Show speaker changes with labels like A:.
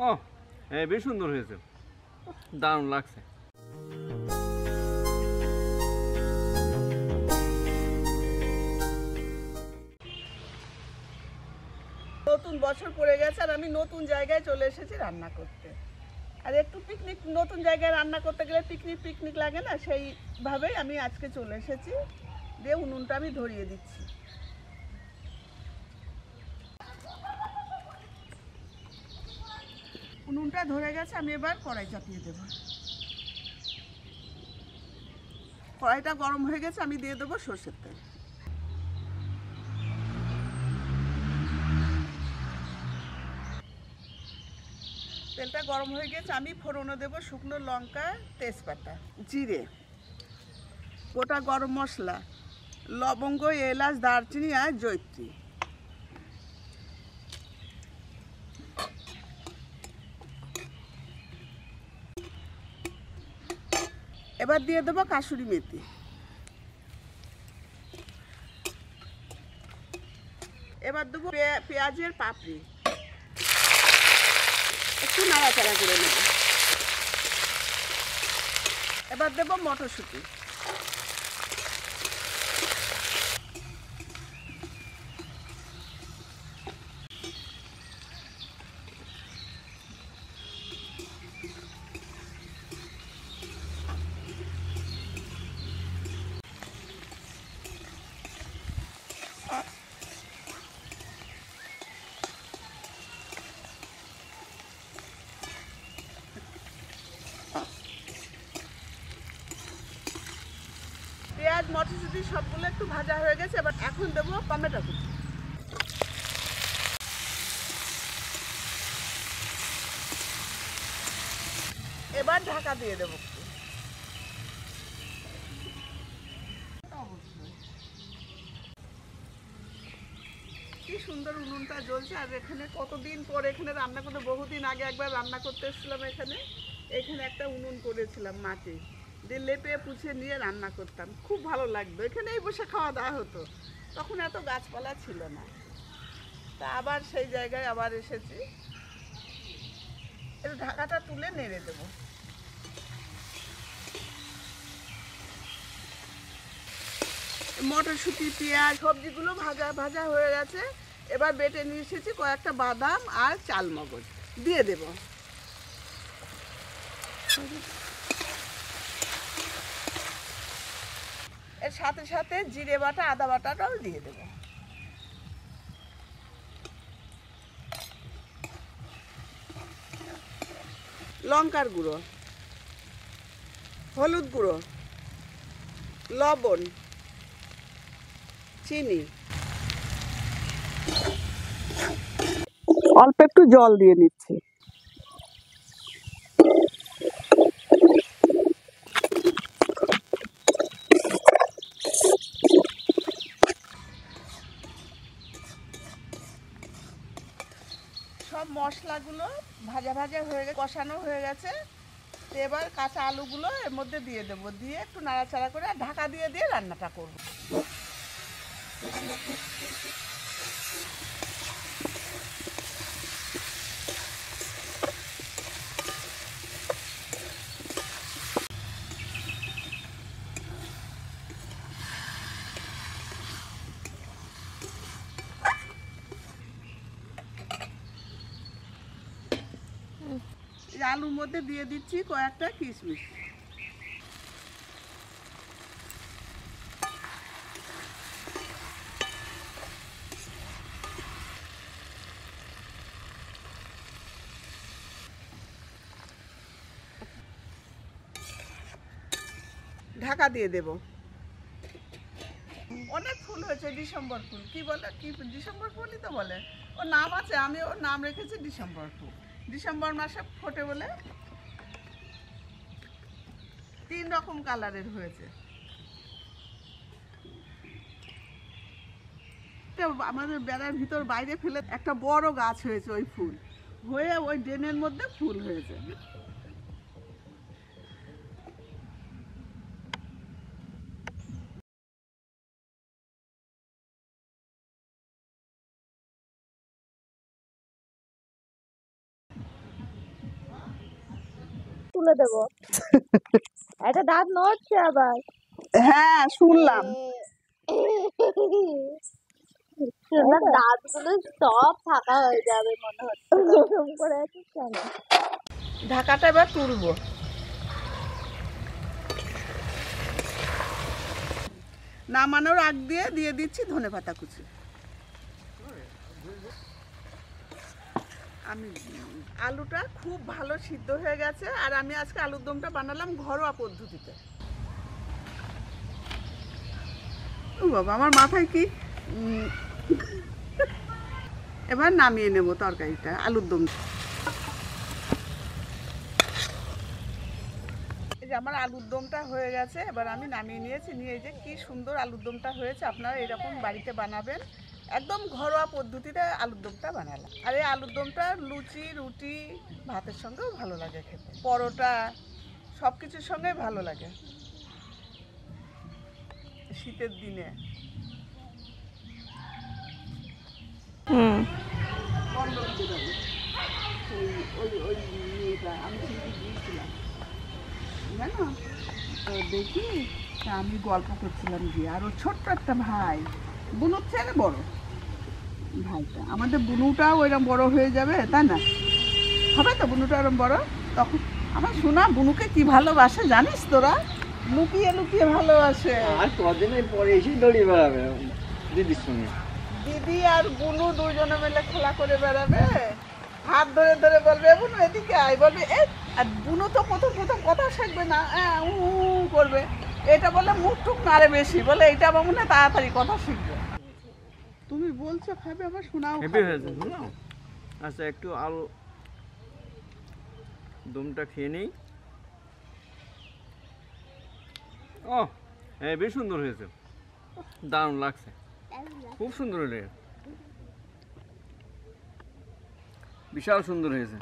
A: ও হ্যাঁ, বেশ সুন্দর হয়েছে, দারুণ লাগছে।
B: নতুন বছর পড়ে গেছে আর আমি নতুন জায়গায় চলে এসেছি রান্না করতে। আর একটু পিকনিক, নতুন জায়গায় রান্না করতে গেলে পিকনিক পিকনিক লাগে না, সেইভাবেই আমি আজকে চলে এসেছি। দিয়ে উনুনটা আমি ধরিয়ে দিচ্ছি। উনুনটা ধরে গেছে, আমি এবার কড়াই চাপিয়ে দেব। কড়াইটা গরম হয়ে গেছে, আমি দিয়ে দেবো সর্ষের তেল। তেলটা গরম হয়ে গেছে, আমি ফোড়নে দেবো শুকনো লঙ্কা, তেজপাতা, জিরে, গোটা গরম মশলা, লবঙ্গ, এলাচ, দারচিনি আর জয়িত্রী। এবার দিয়ে দেবো কাসুরি মেথি। এবার দেবো পেঁয়াজের পাপড়ি, একটু নাড়াচাড়া করে নেব। এবার দেবো মটরশুঁটি। পেঁয়াজ, মটরশুঁটি সবগুলো একটু ভাজা হয়ে গেছে, এবার এখন দেবো টমেটো কুচি। এবার ঢাকা দিয়ে দেবো। কি সুন্দর উনুনটা জ্বলছে। আর এখানে কতদিন পর এখানে রান্না করতে, বহুদিন আগে একবার রান্না করতে এসেছিলাম এখানে। এখানে একটা উনুন করেছিলাম মাটি দিয়ে, লেপে পুছে নিয়ে রান্না করতাম, খুব ভালো লাগতো। এখানেই বসে খাওয়া দাওয়া হতো, তখন এত গাছপালা ছিল না। তা আবার সেই জায়গায় আবার এসেছি। একটু ঢাকাটা তুলে নেড়ে দেবো। মটরশুঁটি, পেঁয়াজ, সবজিগুলো ভাজা ভাজা হয়ে গেছে। এবার বেটে নিয়ে এসেছি কয়েকটা বাদাম আর চালমগজ, দিয়ে দেব। এর সাথে সাথে জিরে বাটা, আদা বাটাটাও দিয়ে দেব। লঙ্কার গুঁড়ো, হলুদ গুঁড়ো, লবণ, চিনি, অল্প একটু জল দিয়ে নিচ্ছি। সব মশলাগুলো ভাজা ভাজা হয়ে গেছে, কষানো হয়ে গেছে। তো এবার কাঁচা আলুগুলো এর মধ্যে দিয়ে দেবো, দিয়ে একটু নাড়াচাড়া করে ঢাকা দিয়ে দিয়ে রান্নাটা করব। এই আলুর মধ্যে দিয়ে দিচ্ছি কয়েকটা কিশমিশ। ঢাকা দিয়ে দেব। অনেক ফুল হয়েছে, ডিসেম্বর ফুল। কি বলে, কি ডিসেম্বর ফুলই তো বলে, ওর নাম আছে, আমি ওর নাম রেখেছি ডিসেম্বর ফুল। ডিসেম্বর মাসে ফোটে বলে। 3 রকম কালারের হয়েছে। আমাদের বেড়ার ভিতর বাইরে ফেলে একটা বড় গাছ হয়েছে, ওই ফুল হয়ে ওই ড্রেনের মধ্যে ফুল হয়েছে।
C: তুলে দেবো। একটা দাঁত নড়ছে আবার।
B: হ্যাঁ শুনলাম।
C: শুনলাম দাঁতগুলো সব ফাঁকা হয়ে যাবে মনে হচ্ছে। গরম করে আছিস কেন?
B: ঢাকাটা এবার তুলবো। নামানোর আগ দিয়ে দিয়ে দিচ্ছি ধনেপাতা কুচি। আমি আলুটা খুব ভালো সিদ্ধ হয়ে গেছে, আর আমি আজকে আলুর দমটা বানালাম ঘরোয়া পদ্ধতিতে। ও বাবা, আমার মাথায় কি এবার নামিয়ে নেব তরকারিটা, আলুর দম। এই যে আমার আলুর দমটা হয়ে গেছে, এবার আমি নামিয়ে নিয়েছি। নিয়ে এই যে কি সুন্দর আলুর দমটা হয়েছে। আপনারা এরকম বাড়িতে বানাবেন, একদম ঘরোয়া পদ্ধতিতে আলুর দমটা বানালাম। আর এই আলুর দমটা লুচি, রুটি, ভাতের সঙ্গেও ভালো লাগে খেতে, পরোটা, সব কিছুর সঙ্গেই ভালো লাগে শীতের দিনে। আমি দিয়েছিলাম জানো তো, দেখি তা আমি গল্প করছিলাম গিয়ে, আর ওর ছোট্ট একটা ভাই, বুনুর থেকে বড় ভাইটা, আমাদের বুনুটাও ওইরকম বড় হয়ে যাবে, তাই না? হবে তো বুনুটা ওরকম বড় তখন। আমার শোনা বুনুকে কি ভালোবাসে জানিস তোরা? লুকিয়ে লুকিয়ে ভালোবাসে।
A: আর কদিনের পরে এসে দড়িয়ে বেড়াবে দিদির সঙ্গে।
B: দিদি আর বুনু দুজনে মিলে খেলা করে বেড়াবে, হাত ধরে ধরে বলবে বুনু এদিকে আয়, বলবে এ। আর বুনু তো প্রথম প্রথম কথা শিখবে না, উ করবে। এটা বলে মুখ টুক নাড়ে বেশি, বলে এটা আমার মনে হয় তাড়াতাড়ি কথা শিখবে। তুমি বলছো খাবে, আবার শোনাও
A: হেভি হয়েছে শুনো। আচ্ছা একটু আলু দমটা খেয়ে নেই। ও হেভি সুন্দর হয়েছে, দারুণ লাগছে, খুব সুন্দর হয়েছে, বিশাল সুন্দর হয়েছে।